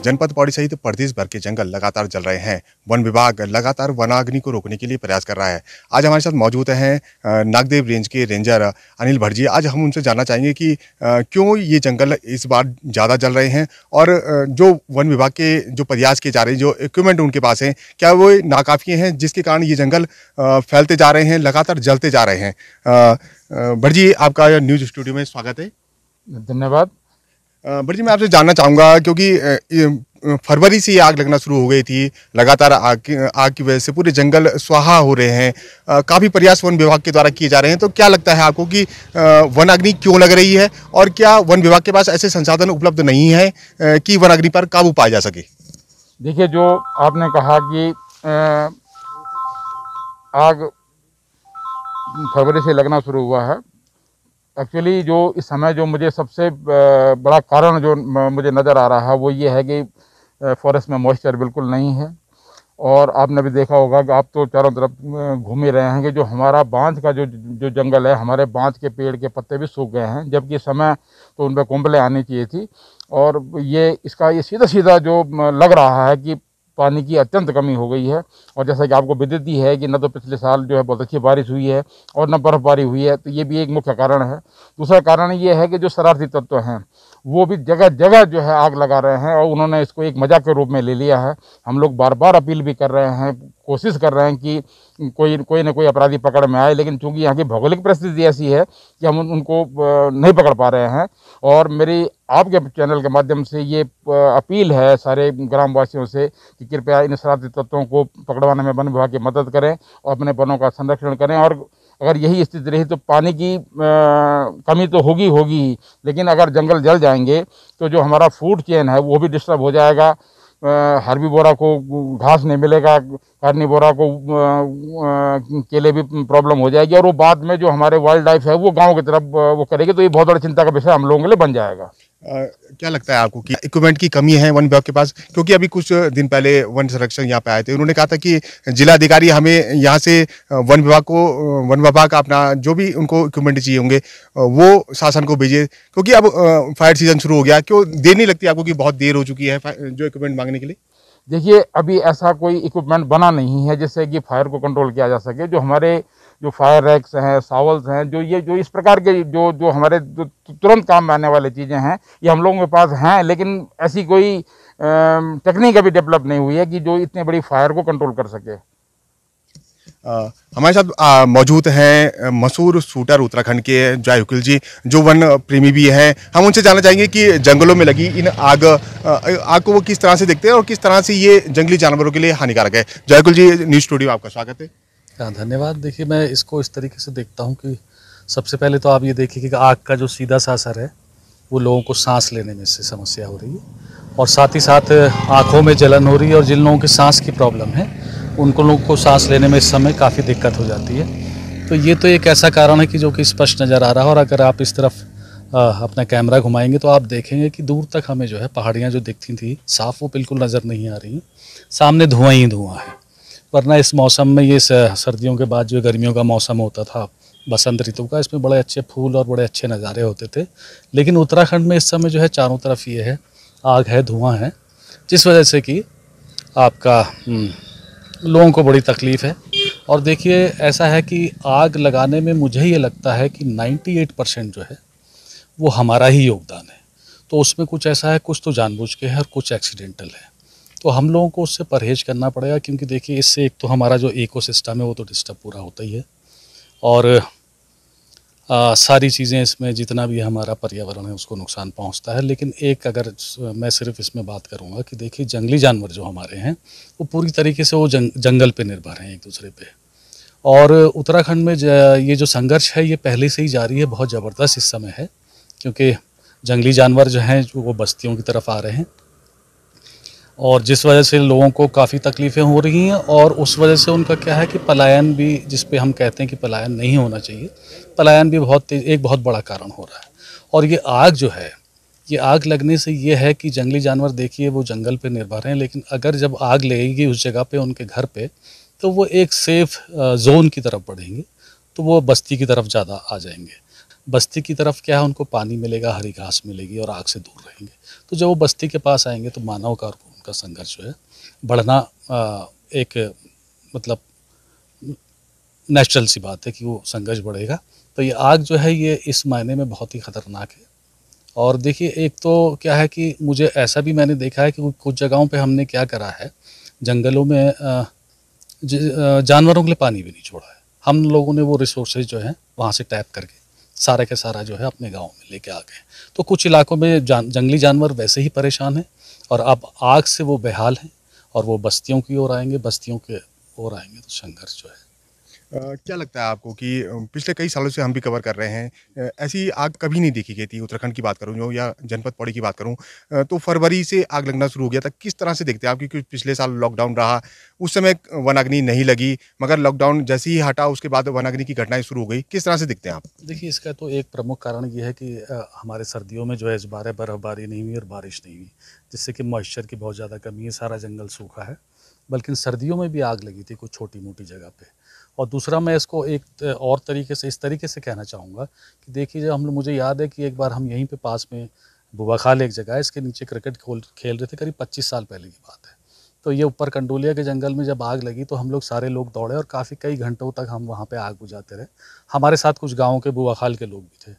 जनपद पौड़ी सहित प्रदेश भर के जंगल लगातार जल रहे हैं। वन विभाग लगातार वनाग्नि को रोकने के लिए प्रयास कर रहा है। आज हमारे साथ मौजूद हैं नागदेव रेंज के रेंजर अनिल भट्ट जी। आज हम उनसे जानना चाहेंगे कि क्यों ये जंगल इस बार ज़्यादा जल रहे हैं और जो वन विभाग के जो प्रयास किए जा रहे हैं, जो इक्विपमेंट उनके पास हैं, क्या वो नाकाफी हैं जिसके कारण ये जंगल फैलते जा रहे हैं, लगातार जलते जा रहे हैं। भट्ट जी, आपका न्यूज़ स्टूडियो में स्वागत है। धन्यवाद। भट्ट जी, मैं आपसे जानना चाहूँगा क्योंकि फरवरी से ये आग लगना शुरू हो गई थी। लगातार आग की वजह से पूरे जंगल स्वाहा हो रहे हैं। काफ़ी प्रयास वन विभाग के द्वारा किए जा रहे हैं। तो क्या लगता है आपको कि वन अग्नि क्यों लग रही है और क्या वन विभाग के पास ऐसे संसाधन उपलब्ध नहीं है कि वन अग्नि पर काबू पाया जा सके? देखिए, जो आपने कहा कि आग फरवरी से लगना शुरू हुआ है, एक्चुअली जो इस समय जो मुझे सबसे बड़ा कारण जो मुझे नज़र आ रहा है वो ये है कि फॉरेस्ट में मॉइस्चर बिल्कुल नहीं है। और आपने भी देखा होगा कि आप तो चारों तरफ घूम ही रहे हैं कि जो हमारा बांज का जो जंगल है, हमारे बांज के पेड़ के पत्ते भी सूख गए हैं, जबकि समय तो उन पर कुंबलें आनी चाहिए थी। और ये सीधा सीधा जो लग रहा है कि पानी की अत्यंत कमी हो गई है। और जैसा कि आपको विदित ही है कि न तो पिछले साल जो है बहुत अच्छी बारिश हुई है और न बर्फबारी हुई है, तो ये भी एक मुख्य कारण है। दूसरा कारण ये है कि जो शरारती तत्व हैं वो भी जगह जगह जो है आग लगा रहे हैं और उन्होंने इसको एक मजाक के रूप में ले लिया है। हम लोग बार बार अपील भी कर रहे हैं, कोशिश कर रहे हैं कि कोई न कोई अपराधी पकड़ में आए, लेकिन चूंकि यहाँ की भौगोलिक परिस्थिति ऐसी है कि हम उनको नहीं पकड़ पा रहे हैं। और मेरी आपके चैनल के माध्यम से ये अपील है सारे ग्रामवासियों से कि कृपया इन शरारती तत्वों को पकड़वाने में वन विभाग की मदद करें और अपने वनों का संरक्षण करें। और अगर यही स्थिति रही तो पानी की कमी तो होगी, लेकिन अगर जंगल जल जाएंगे तो जो हमारा फूड चेन है वो भी डिस्टर्ब हो जाएगा। हर्बीवोरा को घास नहीं मिलेगा, कार्निवोरा को केले भी प्रॉब्लम हो जाएगी, और वो बाद में जो हमारे वाइल्ड लाइफ है वो गांव की तरफ वो करेगी। तो ये बहुत बड़ी चिंता का विषय हम लोगों के लिए बन जाएगा। क्या लगता है आपको कि इक्विपमेंट की कमी है वन विभाग के पास? क्योंकि अभी कुछ दिन पहले वन संरक्षण यहाँ पे आए थे, उन्होंने कहा था कि जिलाधिकारी हमें यहाँ से वन विभाग का अपना जो भी उनको इक्विपमेंट चाहिए होंगे वो शासन को भेजिए, क्योंकि अब फायर सीजन शुरू हो गया। क्यों देर नहीं लगती आपको कि बहुत देर हो चुकी है जो इक्विपमेंट मांगने के लिए? देखिए, अभी ऐसा कोई इक्विपमेंट बना नहीं है जिससे कि फायर को कंट्रोल किया जा सके। जो हमारे जो फायर रैक्स हैं, शावल्स हैं, जो इस प्रकार के जो हमारे जो तुरंत काम में आने वाली चीज़ें हैं, ये हम लोगों के पास हैं, लेकिन ऐसी कोई टेक्निक अभी डेवलप नहीं हुई है कि जो इतने बड़ी फायर को कंट्रोल कर सके। हमारे साथ मौजूद हैं मशहूर शूटर उत्तराखंड के जयकुल जी, जो वन प्रेमी भी हैं। हम उनसे जानना चाहेंगे कि जंगलों में लगी इन आग को वो किस तरह से देखते हैं और किस तरह से ये जंगली जानवरों के लिए हानिकारक है। जयकुल जी, न्यूज़ स्टूडियो आपका स्वागत है। हाँ, धन्यवाद। देखिए, मैं इसको इस तरीके से देखता हूँ कि सबसे पहले तो आप ये देखिए कि आग का जो सीधा सा असर है वो लोगों को सांस लेने में से समस्या हो रही है, और साथ ही साथ आँखों में जलन हो रही है, और जिन लोगों की सांस की प्रॉब्लम है उनको लोगों को सांस लेने में इस समय काफ़ी दिक्कत हो जाती है। तो ये तो एक ऐसा कारण है कि जो कि स्पष्ट नज़र आ रहा है। और अगर आप इस तरफ अपना कैमरा घुमाएंगे तो आप देखेंगे कि दूर तक हमें जो है पहाड़ियाँ जो दिखती थी साफ़, वो बिल्कुल नज़र नहीं आ रही हैं। सामने धुआं ही धुआं है। वरना इस मौसम में, ये सर्दियों के बाद जो गर्मियों का मौसम होता था, बसंत ऋतु का, इसमें बड़े अच्छे फूल और बड़े अच्छे नज़ारे होते थे। लेकिन उत्तराखंड में इस समय जो है चारों तरफ ये है, आग है, धुआं है, जिस वजह से कि आपका लोगों को बड़ी तकलीफ़ है। और देखिए, ऐसा है कि आग लगाने में मुझे ये लगता है कि 98% जो है वो हमारा ही योगदान है। तो उसमें कुछ ऐसा है, कुछ तो जानबूझ के है और कुछ एक्सीडेंटल है। तो हम लोगों को उससे परहेज करना पड़ेगा, क्योंकि देखिए इससे एक तो हमारा जो इकोसिस्टम है वो तो डिस्टर्ब पूरा होता ही है, और सारी चीज़ें इसमें जितना भी हमारा पर्यावरण है उसको नुकसान पहुंचता है। लेकिन एक अगर मैं सिर्फ इसमें बात करूंगा कि देखिए, जंगली जानवर जो हमारे हैं वो पूरी तरीके से वो जंगल पे निर्भर हैं, एक दूसरे पे। और उत्तराखंड में ये जो संघर्ष है ये पहले से ही जारी है, बहुत ज़बरदस्त इस समय है, क्योंकि जंगली जानवर जो हैं वो बस्तियों की तरफ आ रहे हैं, और जिस वजह से लोगों को काफ़ी तकलीफ़ें हो रही हैं। और उस वजह से उनका क्या है कि पलायन भी, जिस पे हम कहते हैं कि पलायन नहीं होना चाहिए, पलायन भी एक बहुत बड़ा कारण हो रहा है। और ये आग जो है, ये आग लगने से ये है कि जंगली जानवर देखिए वो जंगल पे निर्भर हैं, लेकिन अगर जब आग लगेगी उस जगह पे, उनके घर पे, तो वो एक सेफ़ जोन की तरफ बढ़ेंगे, तो वो बस्ती की तरफ ज़्यादा आ जाएंगे। बस्ती की तरफ क्या है, उनको पानी मिलेगा, हरी घास मिलेगी और आग से दूर रहेंगे। तो जब वो बस्ती के पास आएंगे तो मानव का और उनका संघर्ष जो है बढ़ना एक मतलब नेचुरल सी बात है कि वो संघर्ष बढ़ेगा। तो ये आग जो है ये इस मायने में बहुत ही ख़तरनाक है। और देखिए, एक तो क्या है कि मुझे ऐसा भी मैंने देखा है कि कुछ जगहों पे हमने क्या करा है, जंगलों में जानवरों के लिए पानी भी नहीं छोड़ा है। हम लोगों ने वो रिसोर्सेज जो हैं वहाँ से टैप करके सारा के सारा जो है अपने गाँव में लेके आ गए। तो कुछ इलाकों में जंगली जानवर वैसे ही परेशान हैं और अब आग से वो बेहाल हैं और वो बस्तियों की ओर आएंगे, बस्तियों के ओर आएंगे तो संघर्ष जो है। क्या लगता है आपको कि पिछले कई सालों से हम भी कवर कर रहे हैं, ऐसी आग कभी नहीं देखी गई थी। उत्तराखंड की बात करूँ जो या जनपद पौड़ी की बात करूँ, तो फरवरी से आग लगना शुरू हो गया था। किस तरह से देखते हैं आप? क्योंकि पिछले साल लॉकडाउन रहा, उस समय वनाग्नि नहीं लगी, मगर लॉकडाउन जैसे ही हटा उसके बाद वनाग्नि की घटनाएं शुरू हो गई। किस तरह से देखते हैं आप? देखिए, इसका तो एक प्रमुख कारण ये है कि हमारे सर्दियों में जो है इस बार बर्फ़बारी नहीं हुई और बारिश नहीं हुई, जिससे कि मॉइस्चर की बहुत ज़्यादा कमी है, सारा जंगल सूखा है। बल्कि सर्दियों में भी आग लगी थी कुछ छोटी-मोटी जगह पे। और दूसरा मैं इसको एक और तरीके से इस तरीके से कहना चाहूँगा कि देखिए, जब हम लोग, मुझे याद है कि एक बार हम यहीं पे पास में बुआ-खाल एक जगह है, इसके नीचे क्रिकेट खेल रहे थे, करीब 25 साल पहले की बात है। तो ये ऊपर कंडोलिया के जंगल में जब आग लगी तो हम लोग सारे लोग दौड़े और काफ़ी कई घंटों तक हम वहाँ पे आग बुझाते रहे। हमारे साथ कुछ गाँव के बुआ-खाल के लोग भी थे।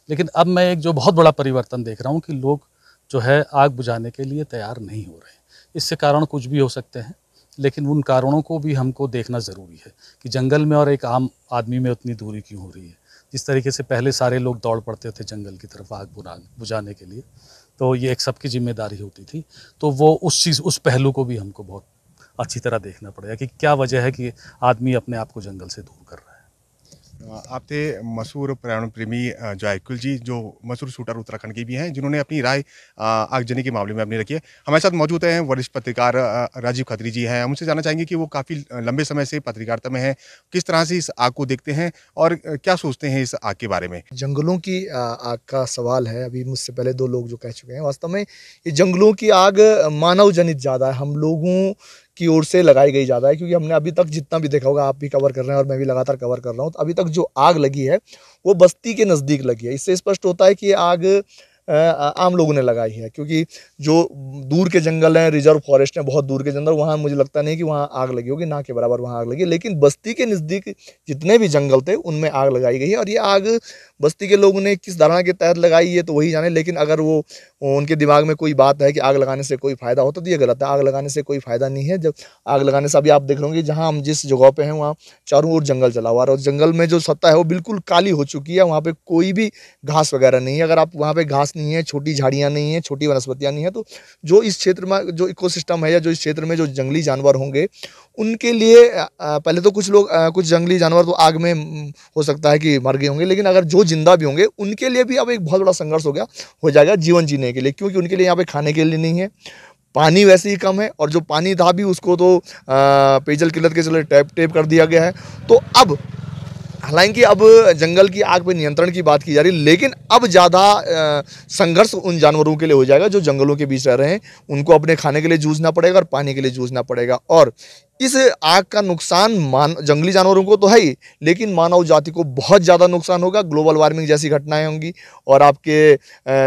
लेकिन अब मैं एक जो बहुत बड़ा परिवर्तन देख रहा हूँ कि लोग जो है आग बुझाने के लिए तैयार नहीं हो रहे हैं। इससे कारण कुछ भी हो सकते हैं, लेकिन उन कारणों को भी हमको देखना ज़रूरी है कि जंगल में और एक आम आदमी में उतनी दूरी क्यों हो रही है। जिस तरीके से पहले सारे लोग दौड़ पड़ते थे जंगल की तरफ आग बुझाने के लिए, तो ये एक सबकी जिम्मेदारी होती थी। तो वो उस पहलू को भी हमको बहुत अच्छी तरह देखना पड़ेगा कि क्या वजह है कि आदमी अपने आप को जंगल से दूर कर रहा है। आप थे मशहूर पर्यावरण प्रेमी जॉयकुल जी, जो मशहूर शूटर उत्तराखंड के भी हैं, जिन्होंने अपनी राय आगजनी के मामले में अपनी रखी है। हमारे साथ मौजूद हैं वरिष्ठ पत्रकार राजीव खत्री जी हैं। हम उनसे जानना चाहेंगे कि वो काफ़ी लंबे समय से पत्रकारिता में हैं, किस तरह से इस आग को देखते हैं और क्या सोचते हैं इस आग के बारे में? जंगलों की आग का सवाल है। अभी मुझसे पहले 2 लोग जो कह चुके हैं, वास्तव में ये जंगलों की आग मानव जनित ज़्यादा है, हम लोगों की ओर से लगाई गई ज़्यादा है। क्योंकि हमने अभी तक जितना भी देखा होगा, आप भी कवर कर रहे हैं और मैं भी लगातार कवर कर रहा हूँ, तो अभी तक जो आग लगी है वो बस्ती के नज़दीक लगी है। इससे स्पष्ट होता है कि ये आग आम लोगों ने लगाई है। क्योंकि जो दूर के जंगल हैं, रिजर्व फॉरेस्ट हैं, बहुत दूर के जंगल, वहाँ मुझे लगता नहीं कि वहाँ आग लगी होगी, ना के बराबर वहाँ आग लगी। लेकिन बस्ती के नज़दीक जितने भी जंगल थे उनमें आग लगाई गई है। और ये आग बस्ती के लोगों ने किस धारणा के तहत लगाई है तो वही जाने। लेकिन अगर वो उनके दिमाग में कोई बात है कि आग लगाने से कोई फ़ायदा होता, तो ये गलत है। आग लगाने से कोई फ़ायदा नहीं है। जब आग लगाने से, अभी आप देख रहे होंगे जहाँ हम जिस जगह पे हैं वहाँ चारों ओर जंगल चला हुआ है और जंगल में जो सतह है वो बिल्कुल काली हो चुकी है। वहाँ पे कोई भी घास वगैरह नहीं है। अगर आप वहाँ पे घास नहीं है, छोटी झाड़ियाँ नहीं है, छोटी वनस्पतियाँ नहीं है, तो जो इस क्षेत्र में जो इकोसिस्टम है या जो इस क्षेत्र में जो जंगली जानवर होंगे उनके लिए पहले तो कुछ लोग कुछ जंगली जानवर तो आग में हो सकता है कि मर गए होंगे, लेकिन अगर जो जिंदा भी होंगे उनके लिए भी अब एक बहुत बड़ा संघर्ष हो जाएगा जीवन जीने के लिए। क्योंकि उनके लिए यहाँ पे खाने के लिए नहीं है, पानी वैसे ही कम है, और जो पानी था भी उसको तो पेयजल किल्लत के चले टेप कर दिया गया है। तो अब हालांकि अब जंगल की आग पे नियंत्रण की बात की जा रही है, लेकिन अब ज़्यादा संघर्ष उन जानवरों के लिए हो जाएगा जो जंगलों के बीच रह रहे हैं। उनको अपने खाने के लिए जूझना पड़ेगा और पानी के लिए जूझना पड़ेगा। और इस आग का नुकसान जंगली जानवरों को तो है ही, लेकिन मानव जाति को बहुत ज़्यादा नुकसान होगा। ग्लोबल वार्मिंग जैसी घटनाएं होंगी और आपके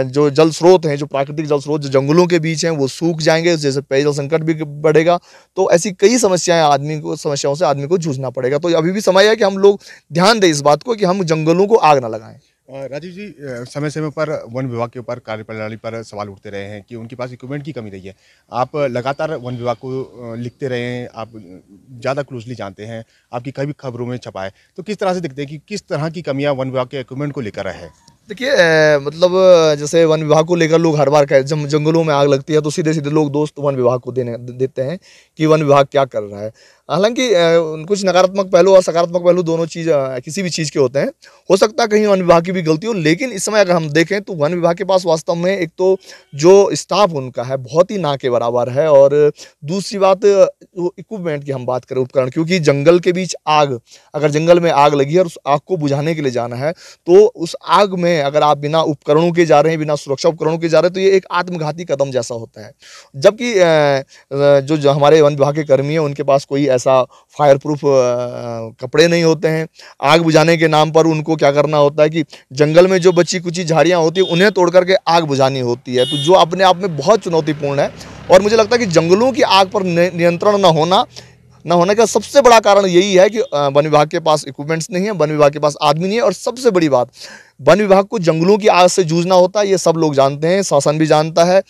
जो जल स्रोत हैं, जो प्राकृतिक जल स्रोत जो जंगलों के बीच हैं, वो सूख जाएंगे, जैसे पेयजल संकट भी बढ़ेगा। तो ऐसी कई समस्याओं से आदमी को जूझना पड़ेगा। तो अभी भी समय है कि हम लोग ध्यान दें इस बात को कि हम जंगलों को आग ना लगाएं। राजीव जी, समय समय पर वन विभाग के ऊपर कार्यप्रणाली पर सवाल उठते रहे हैं कि उनके पास इक्विपमेंट की कमी रही है। आप लगातार वन विभाग को लिखते रहे हैं, आप ज़्यादा क्लोजली जानते हैं, आपकी कभी खबरों में छपा है, तो किस तरह से दिखते हैं कि किस तरह की कमियां वन विभाग के इक्विपमेंट को लेकर है? देखिए, मतलब जैसे वन विभाग को लेकर लोग हर बार जब जंगलों में आग लगती है तो सीधे सीधे लोग दोस्त वन विभाग को देते हैं कि वन विभाग क्या कर रहा है। हालांकि कुछ नकारात्मक पहलू और सकारात्मक पहलू दोनों चीज़ किसी भी चीज़ के होते हैं। हो सकता है कहीं वन विभाग की भी गलती हो, लेकिन इस समय अगर हम देखें तो वन विभाग के पास वास्तव में एक तो जो स्टाफ उनका है बहुत ही ना के बराबर है, और दूसरी बात इक्विपमेंट की हम बात करें, उपकरण, क्योंकि जंगल के बीच आग, अगर जंगल में आग लगी है और उस आग को बुझाने के लिए जाना है, तो उस आग में अगर आप बिना उपकरणों के जा रहे हैं, बिना सुरक्षा उपकरणों के जा रहे हैं, तो ये एक आत्मघाती कदम जैसा होता है। जबकि जो हमारे वन विभाग के कर्मी हैं उनके पास कोई ऐसा फायर प्रूफ कपड़े नहीं होते हैं। आग बुझाने के नाम पर उनको क्या करना होता है कि जंगल में जो बची कुची झाड़ियाँ होती हैं उन्हें तोड़ करके आग बुझानी होती है, तो जो अपने आप में बहुत चुनौतीपूर्ण है। और मुझे लगता है कि जंगलों की आग पर नियंत्रण न होने का सबसे बड़ा कारण यही है कि वन विभाग के पास इक्विपमेंट्स नहीं है, वन विभाग के पास आदमी नहीं है, और सबसे बड़ी बात, वन विभाग को जंगलों की आग से जूझना होता है। ये सब लोग जानते हैं, शासन भी जानता है,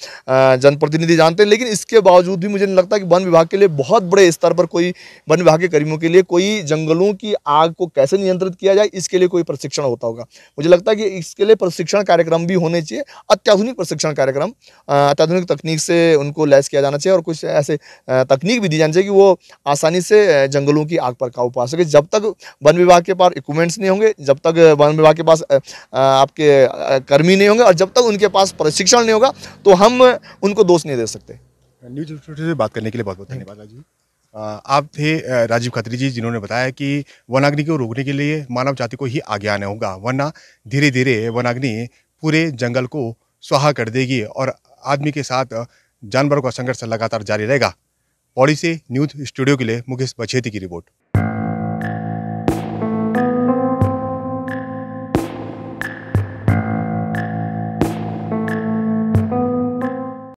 जनप्रतिनिधि जानते हैं, लेकिन इसके बावजूद भी मुझे नहीं लगता कि वन विभाग के लिए बहुत बड़े स्तर पर कोई, वन विभाग के कर्मियों के लिए कोई जंगलों की आग को कैसे नियंत्रित किया जाए इसके लिए कोई प्रशिक्षण होता होगा। मुझे लगता है कि इसके लिए प्रशिक्षण कार्यक्रम भी होने चाहिए, अत्याधुनिक प्रशिक्षण कार्यक्रम, अत्याधुनिक तकनीक से उनको लैस किया जाना चाहिए, और कुछ ऐसे तकनीक भी दी जानी चाहिए कि वो आसानी से जंगलों की आग पर काबू पा सके। जब तक वन विभाग के पास इक्विपमेंट्स नहीं होंगे, जब तक वन विभाग के पास आपके कर्मी नहीं होंगे, और जब तक उनके पास प्रशिक्षण नहीं होगा, तो हम उनको दोष नहीं दे सकते। न्यूज़ 24 से बात करने के लिए बहुत बहुत धन्यवाद राजीव। आप थे राजीव खत्री जी, जिन्होंने बताया कि वनाग्नि को रोकने के लिए मानव जाति को ही आगे आना होगा, वरना धीरे धीरे वनाग्नि पूरे जंगल को स्वाहा कर देगी और आदमी के साथ जानवरों का संघर्ष लगातार जारी रहेगा। पौड़ी से न्यूज़ स्टूडियो के लिए मुकेश बछेती की रिपोर्ट।